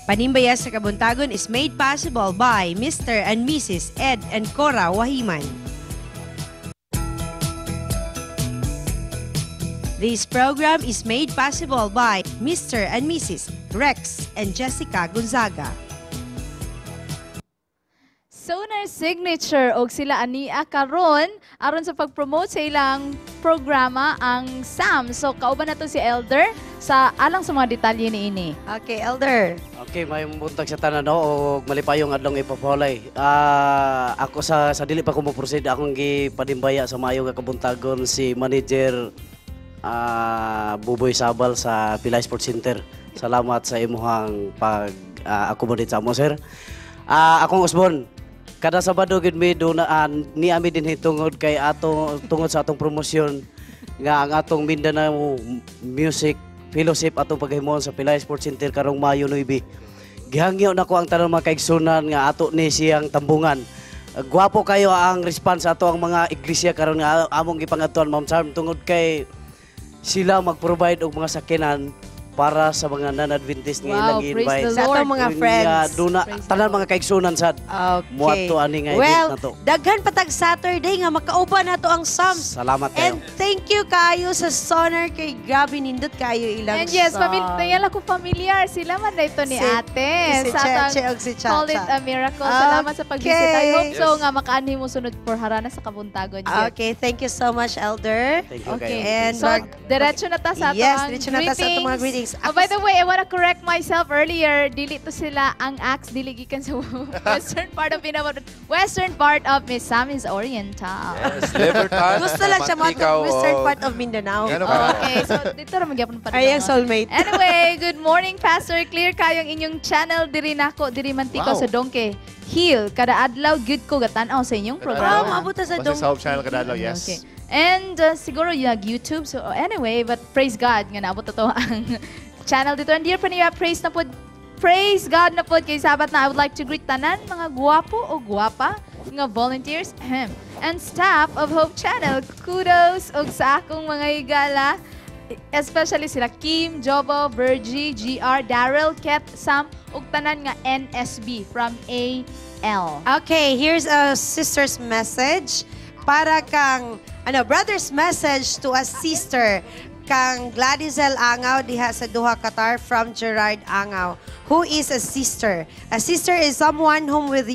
Panimbaya sa Kabuntagon is made possible by Mr. and Mrs. Ed and Cora Wahiman. This program is made possible by Mr. and Mrs. Rex and Jessica Gonzaga. Sonar Signature og sila ania karon aron sa pag-promote sa ilang programa ang SAM. So kauban nato si Elder sa alang sa mga detalye niini. Okay, Elder. Okay, may buntag sa tanan no og malipayong adlong ipapolay. Ako sa dili pa ko mo proceed akong gipadimbaya sa maayo nga kabuntagon si Manager Buboy Sabal sa Pilay Sports Center. Salamat sa imuhang pag-accommodate sa amo, sir. Akong Osbon, kada Sabado gid mi ni ami din tungod kay tungod sa atong promosyon nga ang atong Mindanao Music Fellowship atong paghimon sa Pilay Sports Center karong Mayo 9. Gihangyo na ko ang tanang mga kaigsunan nga ato ni siyang tambungan. Gwapo kayo ang response ato ang mga iglesia karon nga among gipangadtuan, Ma'am Charm, tungod kay sila mag-provide og mga sakinan para sa mga non-Adventist nga ilang invite. Sa atong mga friends. Tanan mga kaigsunan sad. Okay. Muadto ani nga event na to. Daghan patag Saturday nga makauban nato ang SAMs. Salamat kayo. And thank you kayo sa Sonar kay grabe nindot kayo ilang And yes, song. Tingnan ko familiar. Sila man na ito ni ate. Si Sa Cheche atang og si Chacha. Call it a miracle. Salamat sa pag-visit. I Okay. hope so nga makaani mo sunod for harana sa Kabuntagon. Okay, thank you so much, Elder. Thank you Okay. kayo. And So, diretso na ta sa Yes, atong diretso na ta sa atong mga greetings. Oh, by the way, I wanna correct myself earlier. Dili to sila ang acts, dili gikan sa western part of Mindanao. Western part of Miss Sammy's Oriental. Yes, Libertad. Gusto lang siya mga western part of Mindanao. Gano'n ka? Okay, so dito ra magyapon pa Ay, ang soulmate. Anyway, good morning, Pastor. Clear kayong inyong channel diri nako, diri mantiko Wow. sa Donkey Hill. Kada adlaw good ko gatan-aw sa inyong Oh, programa. maabot na sa Basta dong. sa Hope Channel kadalaw, yes. Okay. And siguro yung YouTube. So anyway, but praise God nga naabot na to ang channel dito. And dear pa niya, praise God na po kay sabat na I would like to greet tanan mga guwapo o guwapa nga volunteers and staff of Hope Channel. Kudos og sa akong mga higala. Especially sila Kim, Jobo, Virgie, GR, Daryl, Ket, Sam, ug tanan nga NSB from AL. Okay, here's a sister's message para kang brother's message to a sister kang Gladizel Angaw diha sa Duha, Qatar from Gerard Angaw, who is a sister. A sister is someone with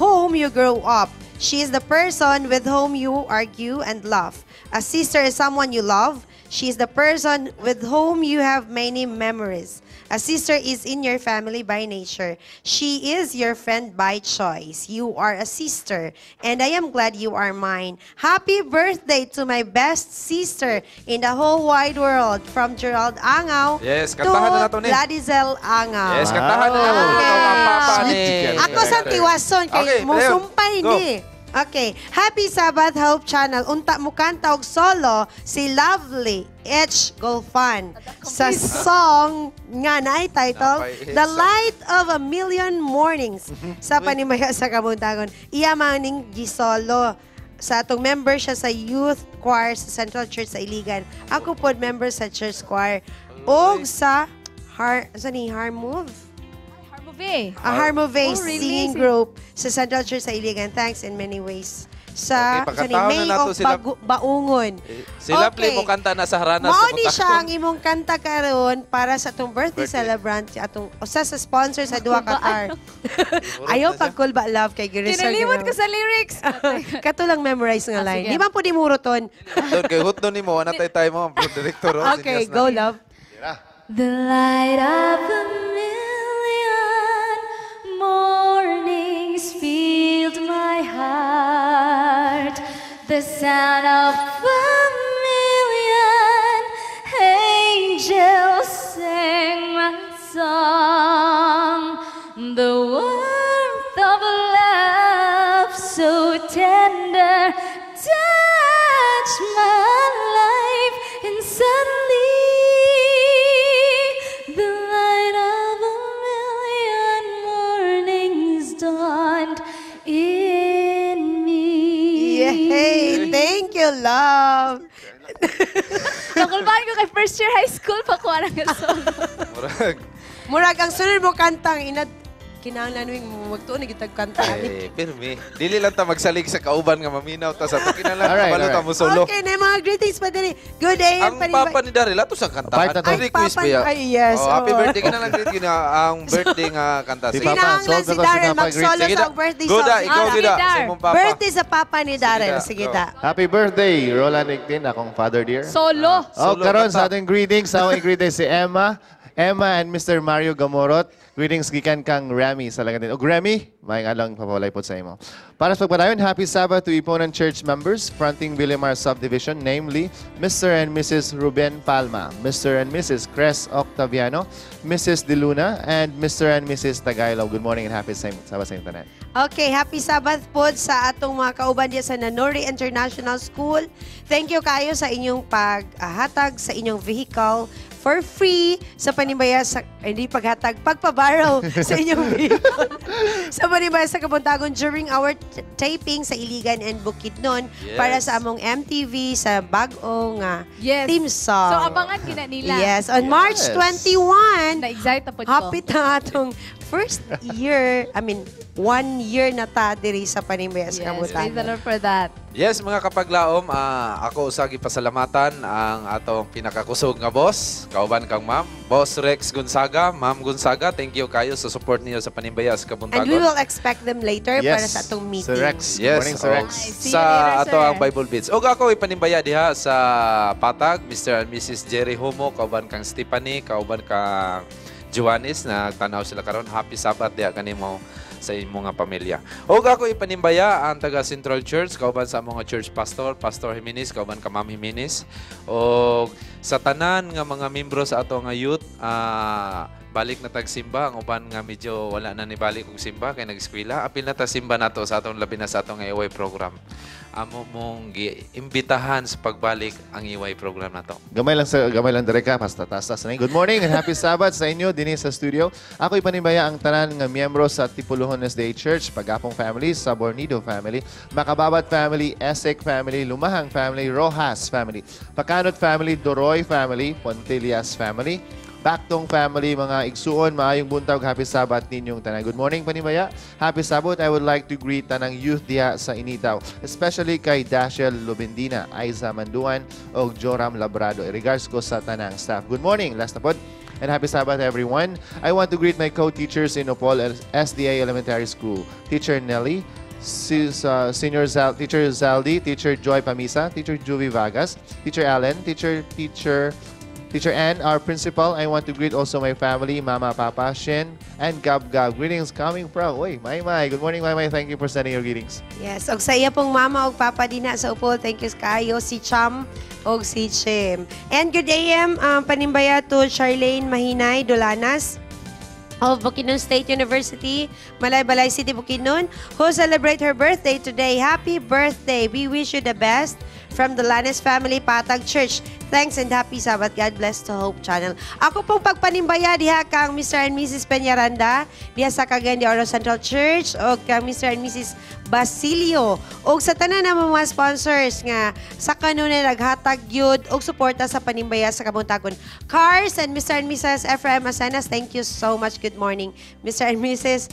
whom you grow up. She is the person with whom you argue and love. A sister is someone you love. She is the person with whom you have many memories. A sister is in your family by nature. She is your friend by choice. You are a sister, and I am glad you are mine. Happy birthday to my best sister in the whole wide world, from Gerald Angaw Yes, to kantahan na nato ni. Gladizel Angaw. Yes, kantahan na nato. Okay. Ikaw ang papa ni. Ako sa tiwason kay Okay, musumpay Go. ni. Okay. Happy Sabbath Hope Channel. Unta mo kanta og solo si Lovely H. Golfan sa song nga naay title Napay, The Light of a Million Mornings sa Panimaya sa Kabuntagon. Iya maning gisolo sa atong member siya sa youth choir sa Central Church sa Iligan. Ako pod member sa church choir og sa Harmove. Harmove Oh, really? singing group sa Central Church sa Iligan. Thanks in many ways. Sa Okay, pagkataon May na nato of sila- Baungon. Sila Okay. play mo kanta na sa haranas. Mao ni siya ang imong kanta karon para sa atong birthday celebrant atong usa sa sponsor sa Duha, Qatar. Ayaw pagkulba love kay Girisol. Kinalimot ko sa lyrics. Kato lang memorize nga line. sige. Di man po di muruton. Doon kay Hut doon ni mo, anatay tayo mo, director. Okay, go love. The light of a million mornings filled my heart. The sound of a million angels sang my song. The warmth of a love so tender touched my life, and suddenly the light of a million mornings dawned in me. Yay! Thank you, love. Nakulbahan ko kay first year high school pa ko ang solo. Murag. Murag ang sunod mo kantang inad kinahanglan wing magtuon gitag kanta. Ay, pirmi. Dili lang ta magsalig sa kauban nga maminaw ta sa to kinahanglan Alright, kabalo ta alright. mo solo. Okay, na mga greetings pa diri. Good day, Ang papa ni Daryl ato sa kanta. Part na to. Ay, Request papa, ba ya? ay, yes, Oh, happy oo. birthday kinahanglan greet yun ang birthday nga kanta. Si Sige. Papa, Kinahanglan solve si na to, si Darren Papa, mag-solo Sige sa da. birthday Go song. da, ikaw Sige, gida Dar. sa imong papa. Birthday sa papa ni Darren. da. Sige Go. da. Happy birthday, Roland Ictin, akong father dear. Solo. Oh, Solo karon kanta. sa ating greetings, sa ating greetings si Emma and Mr. Mario Gamorot. Greetings gikan kang Remy sa Langatin. O Remy, may alang papawalay po sa imo. Para sa pagpadayon, happy Sabbath to Iponan Church members fronting Villamar Subdivision, namely Mr. and Mrs. Ruben Palma, Mr. and Mrs. Cres Octaviano, Mrs. De Luna, and Mr. and Mrs. Tagailo. Good morning and happy Sabbath sa inyo tanan. Okay, happy Sabbath po sa atong mga kauban diya sa Nanori International School. Thank you kayo sa inyong paghatag sa inyong vehicle for free sa panimbayas sa hindi pagpabarrow sa inyong vehicle. Sa panimbayas sa Kabuntagon during our taping sa Iligan and Bukidnon para Yes. sa among MTV sa bag-o nga Yes. theme song. So, abangan kina nila. Yes, on March 21, Na-excite na po ko. hapit na atong first year, 1 year na ta diri sa Panimbayas Yes, Kabuntagon. praise the Lord for that. Yes, mga kapaglaom, ako usagi pasalamatan ang atong pinakakusog nga boss, kauban kang ma'am, Boss Rex Gonzaga, Ma'am Gonzaga, thank you kayo sa support niyo sa Panimbayas And Kabuntagon. we will expect them later para sa atong meeting. Sir Rex. Good Yes, morning, Sir Rex. Nice. See you sa later, ato sir. ang Bible Beats. Og ako ipanimbaya diha sa Patag, Mr. and Mrs. Jerry Homo, kauban kang Stephanie, kauban kang Joannis, nagtanaw sila karon. Happy Sabbath diha kanimo sa imong nga pamilya. Og ako ipanimbaya ang taga Central Church, kauban sa mga church pastor, Pastor Jimenez, kauban ka Ma'am Jimenez. Og sa tanan nga mga membro sa ato nga youth, balik na tagsimba, ang uban nga medyo wala na ni balik og simba kay nag-eskwela. Apil na ta simba nato sa atong labi na sa atong EY program. Amo mong imbitahan sa pagbalik ang EY program nato. Gamay lang dire ka, basta taas-taas na. Good morning and happy Sabbath sa inyo dinhi sa studio. Ako ipanibaya ang tanan nga miyembro sa Tipuluhon SDA Church, Pagapong family, Sabornido family, Makababat family, Esek family, Lumahang family, Rojas family, Pakanot family, Doroy family, Pontelias family, Baktong family, mga igsuon, maayong buntag, happy Sabbath ninyong tanan. Good morning, Panimaya. Happy Sabbath. I would like to greet tanang youth diha sa Initaw, especially kay Dashiel Lubendina, Aiza Manduan, o Joram Labrado. Regards ko sa tanang staff. Good morning, last na pod. And happy Sabbath, everyone. I want to greet my co-teachers in Opol SDA Elementary School. Teacher Nelly, Teacher Zaldi, Teacher Joy Pamisa, Teacher Juvie Vagas, Teacher Allen, Teacher Ann, our principal. I want to greet also my family, Mama, Papa, Shin, and Gab Gab. Greetings coming from, Maymay. Good morning, Maymay. Thank you for sending your greetings. Yes, og sa iya pong mama og papa dina sa Upol. Thank you kayo si Cham og si Chim. And good AM, panimbaya to Charlene Mahinay Dolanas of Bukidnon State University, Malay-Balay City, Bukidnon, who celebrate her birthday today. Happy birthday! We wish you the best from the Lanes Family Patag Church. Thanks and happy Sabbath. God bless to Hope Channel. Ako pong pagpanimbaya diha kang Mr. and Mrs. Peñaranda diha sa Cagayan de Oro Central Church o kang Mr. and Mrs. Basilio o sa tanan na mga sponsors nga sa kanunay naghatag yun o suporta sa panimbaya sa Kabuntagon. Cars and Mr. and Mrs. Ephraim Asanas, thank you so much. Good morning, Mr. and Mrs.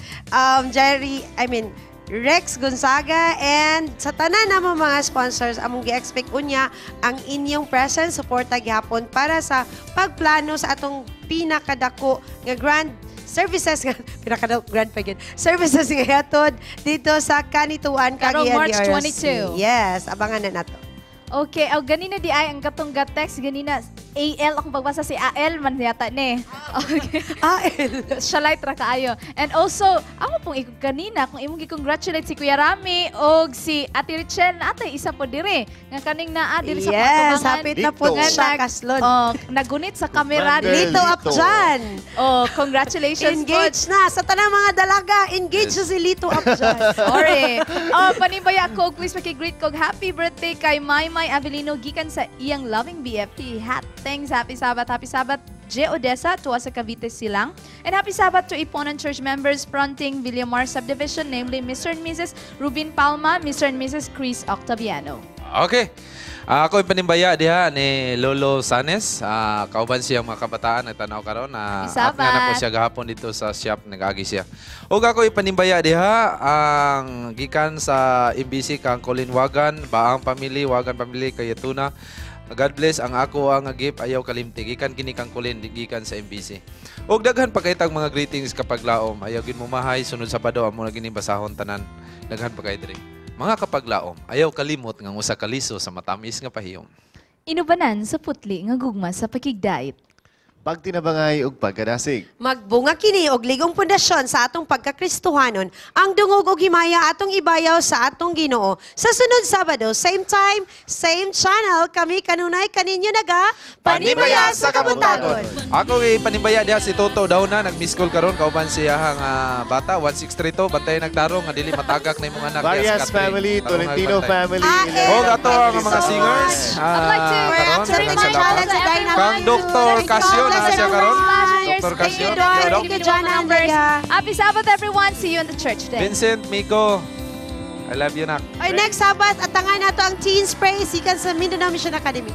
Rex Gonzaga, and sa tanan na mga sponsors among gi-expect unya ang inyong presence suporta gihapon para sa pagplano sa atong pinakadako nga grand services nga grand pa gyud services nga hatod dito sa Kanituan Karong Cagayan March de Oro 22. Yes, abangan na nato. Okay, ganina di ay ang katong text ganina AL akong pagbasa si AL man yata ni. Okay. Siya light ra kaayo. And also, ako pong ikog kanina kung imong gi-congratulate si Kuya Rami o si Ate Richel na atay isa po dire nga kaning naa diri sa Yes, pagtubangan. hapit na po Dito. siya kaslon. Nagunit sa kamera Girl, Lito up Lito. dyan. Congratulations po. Engage na. Sa tanang mga dalaga, engage na si Lito up dyan. Sorry. Panibaya ko, please makigreet ko. Happy birthday kay Maymay Avelino gikan sa iyang loving BFP. Thanks, happy Sabbath. Happy Sabbath, J. Odessa, tuwa sa Cavite Silang. And happy Sabbath to Iponan Church members fronting Villamar Subdivision, namely Mr. and Mrs. Ruben Palma, Mr. and Mrs. Chris Octaviano. Okay. Ako ipanimbaya diha ni Lolo Sanes. Kauban siya mga kabataan nagtanaw karon na Isabat. nga na po siya gahapon dito sa shop nag-agi siya. Ug ako ipanimbaya diha ang gikan sa MBC kang Colin Wagan, Baang Family, Wagan Family kay Tuna. God bless ang ako ang gift ayaw kalimti gikan kini kang Colin gikan sa MBC. Ug daghan pa kay tag mga greetings kapag laom. Ayaw gid mo mahay sunod sa pado amo na gini basahon tanan. Daghan pa kay diri. Mga kapaglaom, ayaw kalimot ng usa ka liso sa matamis nga pahiyom. Inubanan sa putli nga gugma sa pakigdait. Pag tinabangay ug pagkadasig. Magbunga kini og ligong pundasyon sa atong pagkakristohanon, ang dungog og himaya atong ibayaw sa atong Ginoo. Sa sunod Sabado, same time, same channel, kami kanunay kaninyo naga Panibaya sa Kabuntagon. Ako kay panimbaya diha si Toto daw na nag-miss call karon kauban siya hang bata 1632 bantay nagtarong nga dili matagak na imong anak. Varias family, Tolentino family. O ato ang mga singers. I'd like to karon, accept daghang my salamat. challenge sa Dynamite. Kang Dr. Casio na siya karon. Dr. Casio. Thank you, John Andrea. Happy Sabbath, everyone. See you in the church today. Vincent, Miko. I love you, nak. Oy, next Sabbath, atangan nato ang Teen Spray, sikan sa Mindanao Mission Academy.